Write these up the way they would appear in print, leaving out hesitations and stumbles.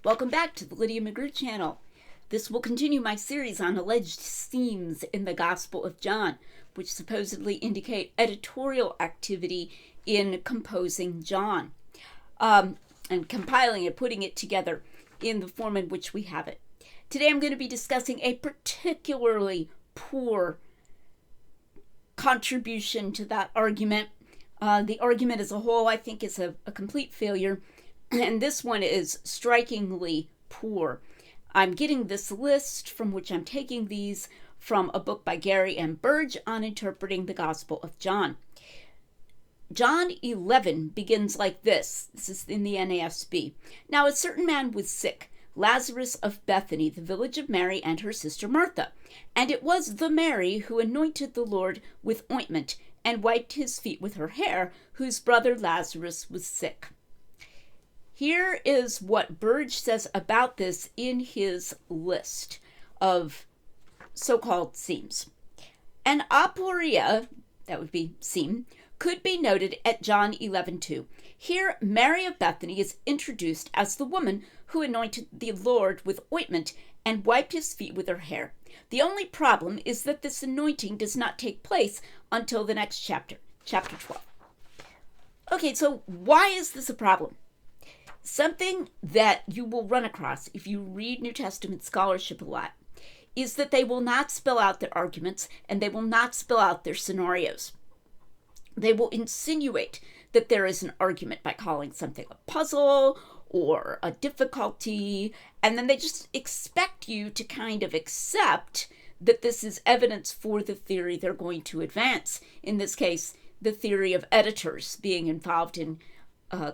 Welcome back to the Lydia McGrew channel. This will continue my series on alleged themes in the Gospel of John, which supposedly indicate editorial activity in composing John, and compiling it, putting it together in the form in which we have it. Today I'm going to be discussing a particularly poor contribution to that argument. The argument as a whole, I think, is a complete failure, and this one is strikingly poor. I'm getting this list from which I'm taking these from a book by Gary and Burge on interpreting the Gospel of John. John 11 begins like this. This is in the NASB. Now a certain man was sick, Lazarus of Bethany, the village of Mary and her sister Martha. And it was the Mary who anointed the Lord with ointment and wiped his feet with her hair, whose brother Lazarus was sick. Here is what Burge says about this in his list of so-called seams. An aporia, that would be seam, could be noted at John 11:2. Here, Mary of Bethany is introduced as the woman who anointed the Lord with ointment and wiped his feet with her hair. The only problem is that this anointing does not take place until the next chapter, chapter 12. Okay, so why is this a problem? Something that you will run across if you read New Testament scholarship a lot is that they will not spell out their arguments and they will not spell out their scenarios. They will insinuate that there is an argument by calling something a puzzle or a difficulty, and then they just expect you to kind of accept that this is evidence for the theory they're going to advance. In this case, the theory of editors being involved in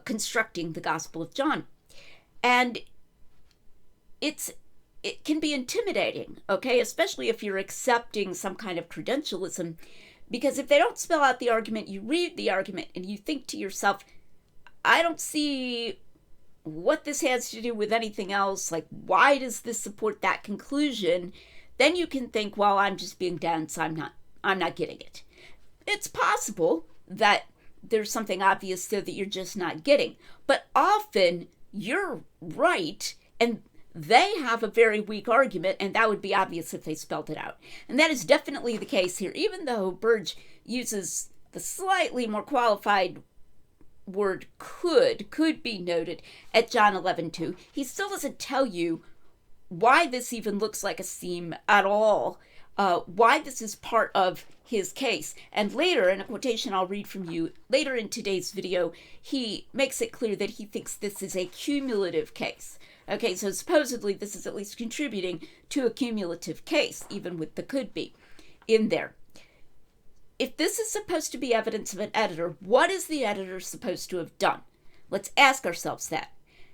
constructing the Gospel of John. And it can be intimidating, okay, especially if you're accepting some kind of credentialism, because if they don't spell out the argument, you read the argument and you think to yourself, I don't see what this has to do with anything else. Like, why does this support that conclusion? Then you can think, well, I'm just being dense. I'm not getting it. It's possible that there's something obvious there that you're just not getting. But often you're right, and they have a very weak argument, and that would be obvious if they spelled it out. And that is definitely the case here. Even though Burge uses the slightly more qualified word could be noted at John 11:2, he still doesn't tell you why this even looks like a seam at all, why this is part of his case. And later, in a quotation I'll read from you later in today's video, he makes it clear that he thinks this is a cumulative case. Okay, so supposedly this is at least contributing to a cumulative case, even with the could be in there. If this is supposed to be evidence of an editor, what is the editor supposed to have done? Let's ask ourselves that.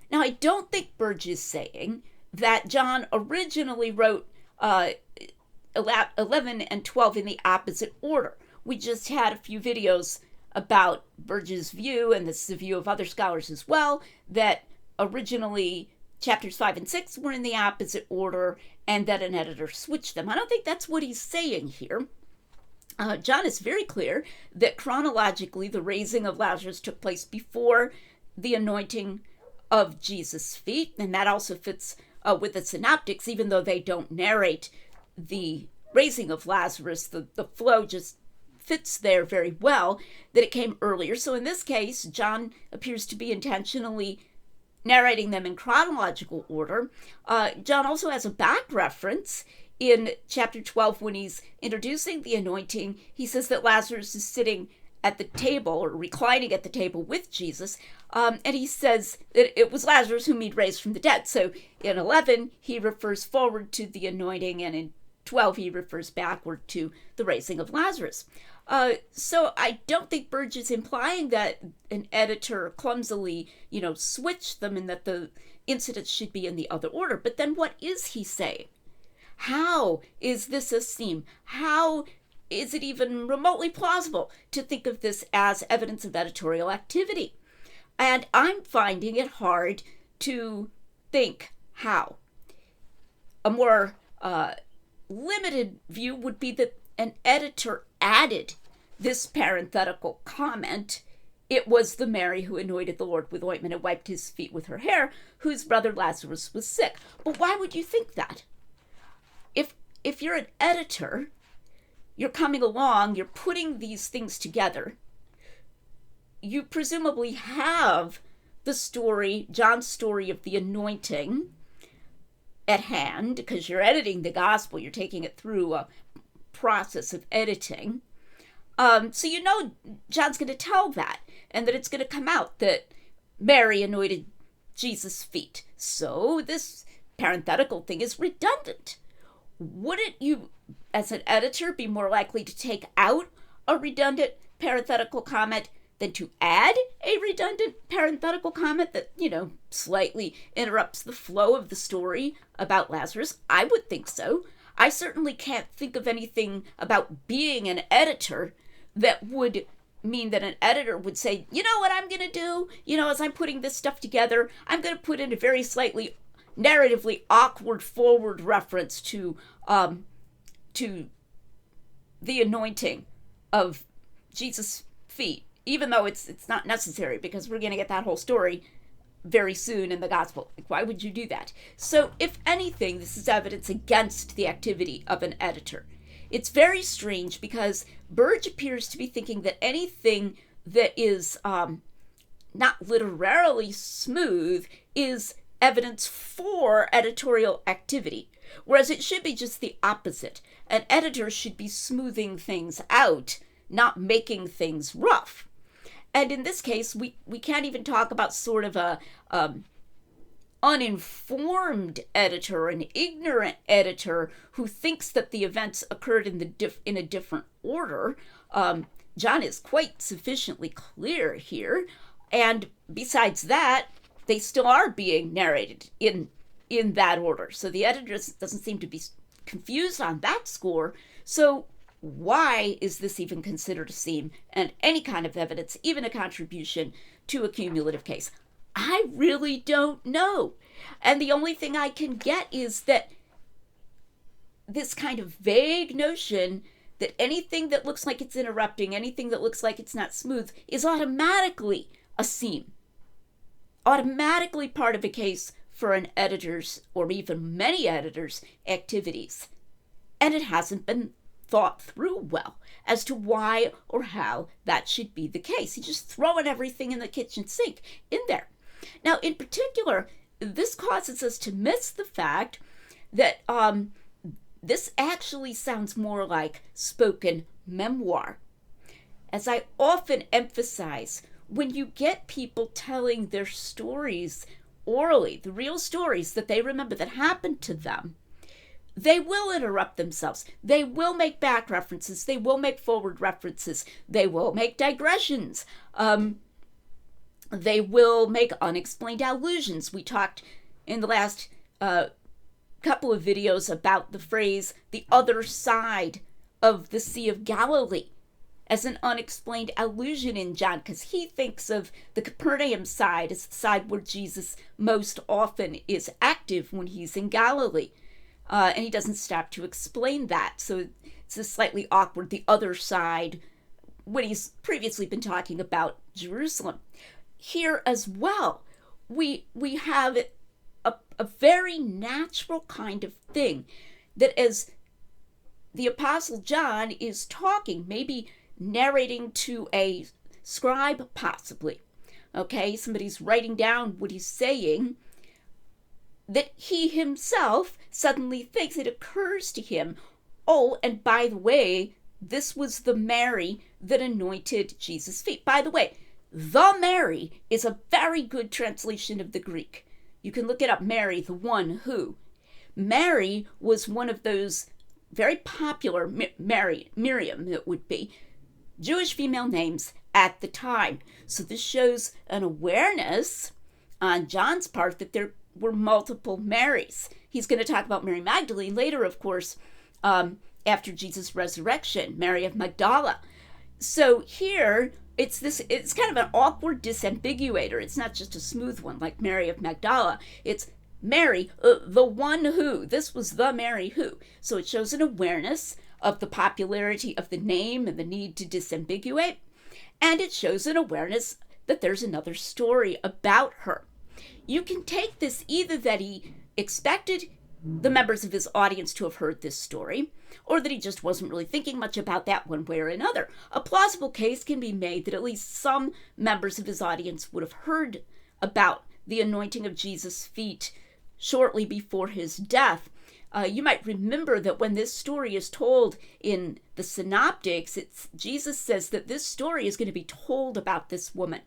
Now, I don't think Burge is saying that John originally wrote 11 and 12 in the opposite order. We just had a few videos about Burge's view, and this is the view of other scholars as well, that originally chapters 5 and 6 were in the opposite order and that an editor switched them. I don't think that's what he's saying here. John is very clear that chronologically the raising of Lazarus took place before the anointing of Jesus' feet, and that also fits with the synoptics, even though they don't narrate the raising of Lazarus. The flow just fits there very well, that it came earlier. So in this case, John appears to be intentionally narrating them in chronological order. John also has a back reference in chapter 12 when he's introducing the anointing. He says that Lazarus is sitting at the table or reclining at the table with Jesus, and he says that it was Lazarus whom he'd raised from the dead. So in 11, he refers forward to the anointing, and in 12, he refers backward to the raising of Lazarus. So I don't think Burge is implying that an editor clumsily, switched them and that the incidents should be in the other order. But then what is he saying? How is this a seam? How is it even remotely plausible to think of this as evidence of editorial activity? And I'm finding it hard to think how. A more limited view would be that an editor added this parenthetical comment it was the Mary who anointed the Lord with ointment and wiped his feet with her hair, whose brother Lazarus was sick. But why would you think that? If you're an editor, you're coming along, you're putting these things together, you presumably have the story, John's story of the anointing at hand, because you're editing the gospel, you're taking it through a process of editing. So you know John's going to tell that, and that it's going to come out that Mary anointed Jesus' feet. So this parenthetical thing is redundant. Wouldn't you, as an editor, be more likely to take out a redundant parenthetical comment than to add a redundant parenthetical comment that, slightly interrupts the flow of the story about Lazarus? I would think so. I certainly can't think of anything about being an editor that would mean that an editor would say, you know what I'm going to do? As I'm putting this stuff together, I'm going to put in a very slightly narratively awkward forward reference to the anointing of Jesus' feet, even though it's not necessary, because we're going to get that whole story very soon in the gospel. Why would you do that? So if anything, this is evidence against the activity of an editor. It's very strange because Burge appears to be thinking that anything that is not literarily smooth is evidence for editorial activity, whereas it should be just the opposite. An editor should be smoothing things out, not making things rough. And in this case, we can't even talk about sort of a uninformed editor, an ignorant editor who thinks that the events occurred in a different order. John is quite sufficiently clear here, and besides that, they still are being narrated in that order. So the editor doesn't seem to be confused on that score. So why is this even considered a seam and any kind of evidence, even a contribution to a cumulative case? I really don't know. And the only thing I can get is that this kind of vague notion that anything that looks like it's interrupting, anything that looks like it's not smooth, is automatically a seam. Automatically part of a case for an editor's, or even many editors' activities. And it hasn't been thought through well as to why or how that should be the case. He's just throwing everything in the kitchen sink in there. Now, in particular, this causes us to miss the fact that this actually sounds more like spoken memoir. As I often emphasize, when you get people telling their stories orally, the real stories that they remember that happened to them, they will interrupt themselves. They will make back references. They will make forward references. They will make digressions. They will make unexplained allusions. We talked in the last couple of videos about the phrase, the other side of the Sea of Galilee, as an unexplained allusion in John, because he thinks of the Capernaum side as the side where Jesus most often is active when he's in Galilee. And he doesn't stop to explain that. So it's a slightly awkward, the other side, when he's previously been talking about Jerusalem. Here as well, we have a very natural kind of thing that as the Apostle John is talking, maybe narrating to a scribe possibly, okay, somebody's writing down what he's saying, that he himself suddenly thinks, it occurs to him, oh, and by the way, this was the Mary that anointed Jesus' feet. By the way, the Mary is a very good translation of the Greek. You can look it up, Mary, the one who. Mary was one of those very popular, Miriam it would be, Jewish female names at the time. So this shows an awareness on John's part that there were multiple Marys. He's going to talk about Mary Magdalene later, of course, after Jesus' resurrection, Mary of Magdala. So here, it's kind of an awkward disambiguator. It's not just a smooth one like Mary of Magdala. It's Mary, the one who. This was the Mary who. So it shows an awareness of the popularity of the name and the need to disambiguate. and it shows an awareness that there's another story about her. You can take this either that he expected the members of his audience to have heard this story, or that he just wasn't really thinking much about that one way or another. A plausible case can be made that at least some members of his audience would have heard about the anointing of Jesus' feet shortly before his death. You might remember that when this story is told in the synoptics, Jesus says that this story is going to be told about this woman,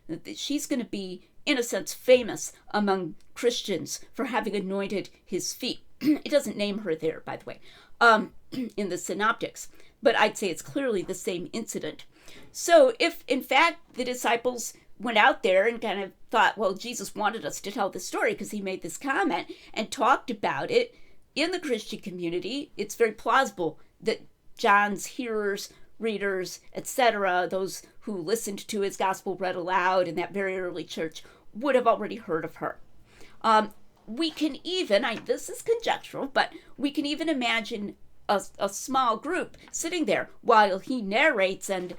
that she's going to be, in a sense, famous among Christians for having anointed his feet. It doesn't name her there, by the way, in the synoptics, but I'd say it's clearly the same incident. So if, in fact, the disciples went out there and kind of thought, well, Jesus wanted us to tell this story because he made this comment and talked about it in the Christian community, it's very plausible that John's hearers, readers, etc., those who listened to his gospel read aloud in that very early church, would have already heard of her. We can even, this is conjectural, but we can even imagine a small group sitting there while he narrates and,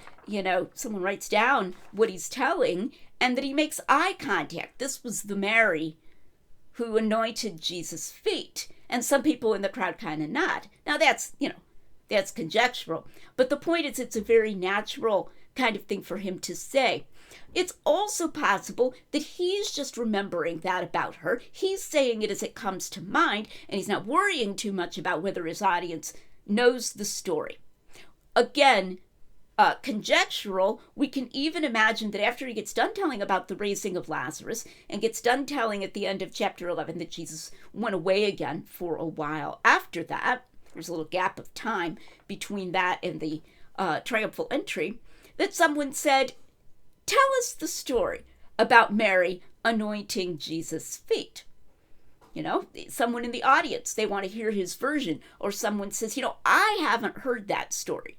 someone writes down what he's telling, and that he makes eye contact. This was the Mary who anointed Jesus' feet. And some people in the crowd kind of nod. Now that's conjectural. But the point is, it's a very natural kind of thing for him to say. It's also possible that he's just remembering that about her. He's saying it as it comes to mind, and he's not worrying too much about whether his audience knows the story. Again, conjectural, we can even imagine that after he gets done telling about the raising of Lazarus and gets done telling at the end of chapter 11 that Jesus went away again for a while after that, there's a little gap of time between that and the triumphal entry, that someone said, tell us the story about Mary anointing Jesus' feet. Someone in the audience, they want to hear his version, or someone says, I haven't heard that story.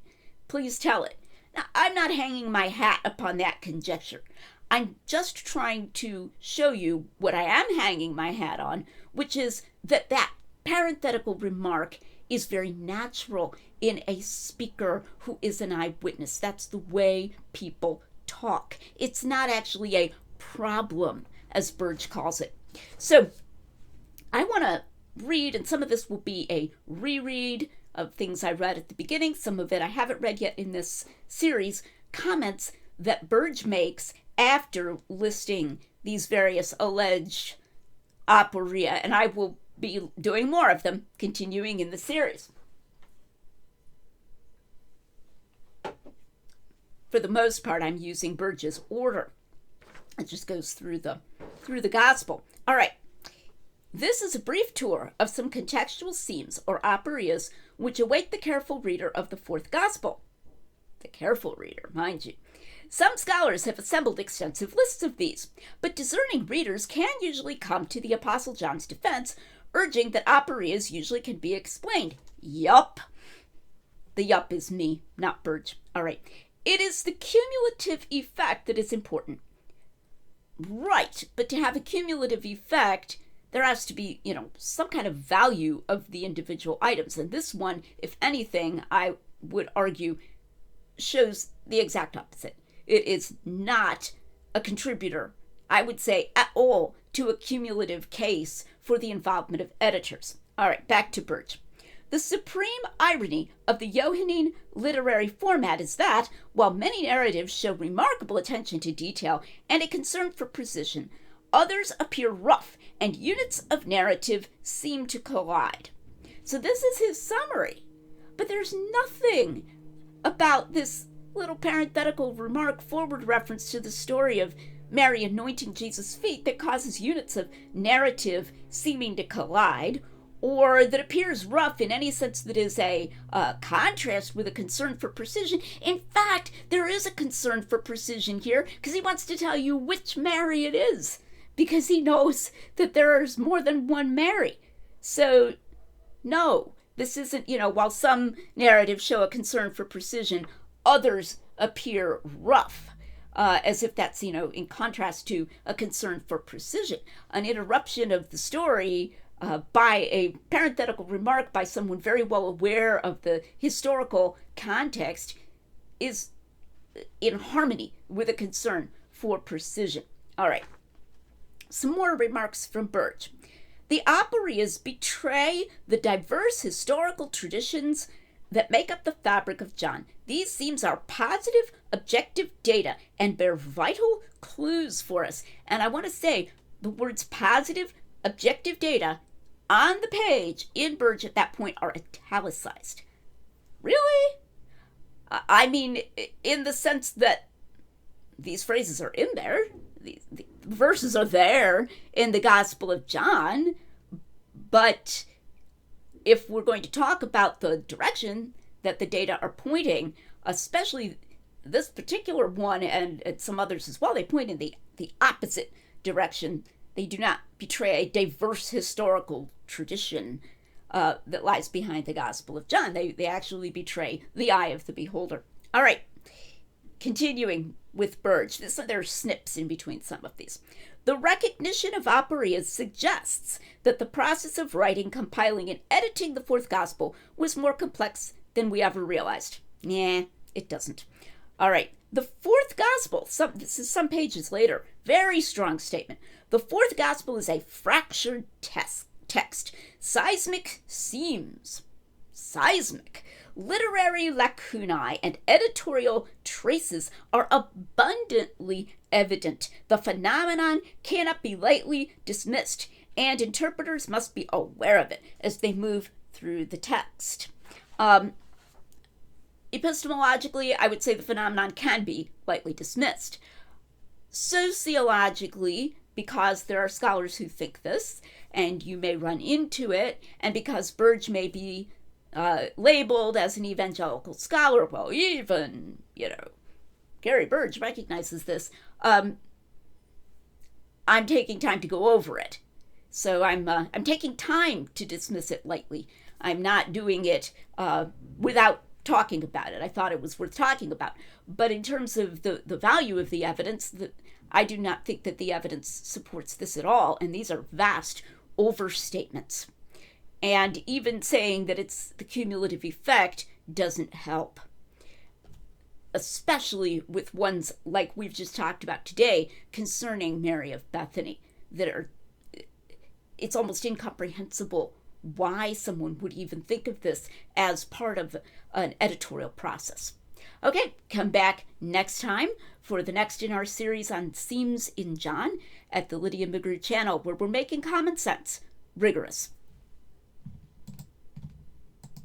Please tell it. Now, I'm not hanging my hat upon that conjecture. I'm just trying to show you what I am hanging my hat on, which is that parenthetical remark is very natural in a speaker who is an eyewitness. That's the way people talk. It's not actually a problem, as Burge calls it. So I want to read, and some of this will be a reread of things I read at the beginning. Some of it I haven't read yet in this series. Comments that Burge makes after listing these various alleged aporia, and I will be doing more of them, continuing in the series. For the most part, I'm using Burge's order. It just goes through the gospel. All right. This is a brief tour of some contextual themes or aporias which await the careful reader of the fourth gospel. The careful reader, mind you. Some scholars have assembled extensive lists of these, but discerning readers can usually come to the Apostle John's defense, urging that aporias usually can be explained. Yup. The yup is me, not Burge. All right. It is the cumulative effect that is important. Right, but to have a cumulative effect, there has to be, some kind of value of the individual items. And this one, if anything, I would argue, shows the exact opposite. It is not a contributor, I would say, at all to a cumulative case for the involvement of editors. All right, back to Burge. The supreme irony of the Johannine literary format is that, while many narratives show remarkable attention to detail and a concern for precision, others appear rough and units of narrative seem to collide. So this is his summary, but there's nothing about this little parenthetical remark forward reference to the story of Mary anointing Jesus' feet that causes units of narrative seeming to collide, or that appears rough in any sense that is a contrast with a concern for precision. In fact, there is a concern for precision here because he wants to tell you which Mary it is, because he knows that there's more than one Mary. So, no, this isn't, while some narratives show a concern for precision, others appear rough, as if that's, in contrast to a concern for precision. An interruption of the story by a parenthetical remark by someone very well aware of the historical context is in harmony with a concern for precision. All right, some more remarks from Burge. The aporias betray the diverse historical traditions that make up the fabric of John. These themes are positive, objective data and bear vital clues for us. And I want to say the words positive, objective data on the page in Burge at that point are italicized. Really? I mean, in the sense that these phrases are in there, the verses are there in the Gospel of John, but if we're going to talk about the direction that the data are pointing, especially this particular one and some others as well, they point in the opposite direction. They do not betray a diverse historical tradition that lies behind the Gospel of John. They actually betray the eye of the beholder. All right, continuing with Burge. There are snips in between some of these. The recognition of aporias suggests that the process of writing, compiling, and editing the fourth Gospel was more complex than we ever realized. Nah, it doesn't. All right, the fourth Gospel, this is some pages later, very strong statement. The fourth Gospel is a fractured text. Seismic seams. Seismic. Literary lacunae and editorial traces are abundantly evident. The phenomenon cannot be lightly dismissed, and interpreters must be aware of it as they move through the text. Epistemologically, I would say the phenomenon can be lightly dismissed. Sociologically, because there are scholars who think this, and you may run into it, and because Burge may be labeled as an evangelical scholar, well, even, Gary Burge recognizes this, I'm taking time to go over it. So I'm taking time to dismiss it lightly. I'm not doing it without talking about it. I thought it was worth talking about. But in terms of the value of the evidence, I do not think that the evidence supports this at all, and these are vast overstatements. And even saying that it's the cumulative effect doesn't help, especially with ones like we've just talked about today concerning Mary of Bethany, it's almost incomprehensible why someone would even think of this as part of an editorial process. Okay, come back next time for the next in our series on themes in John at the Lydia Magru channel, where we're making common sense rigorous.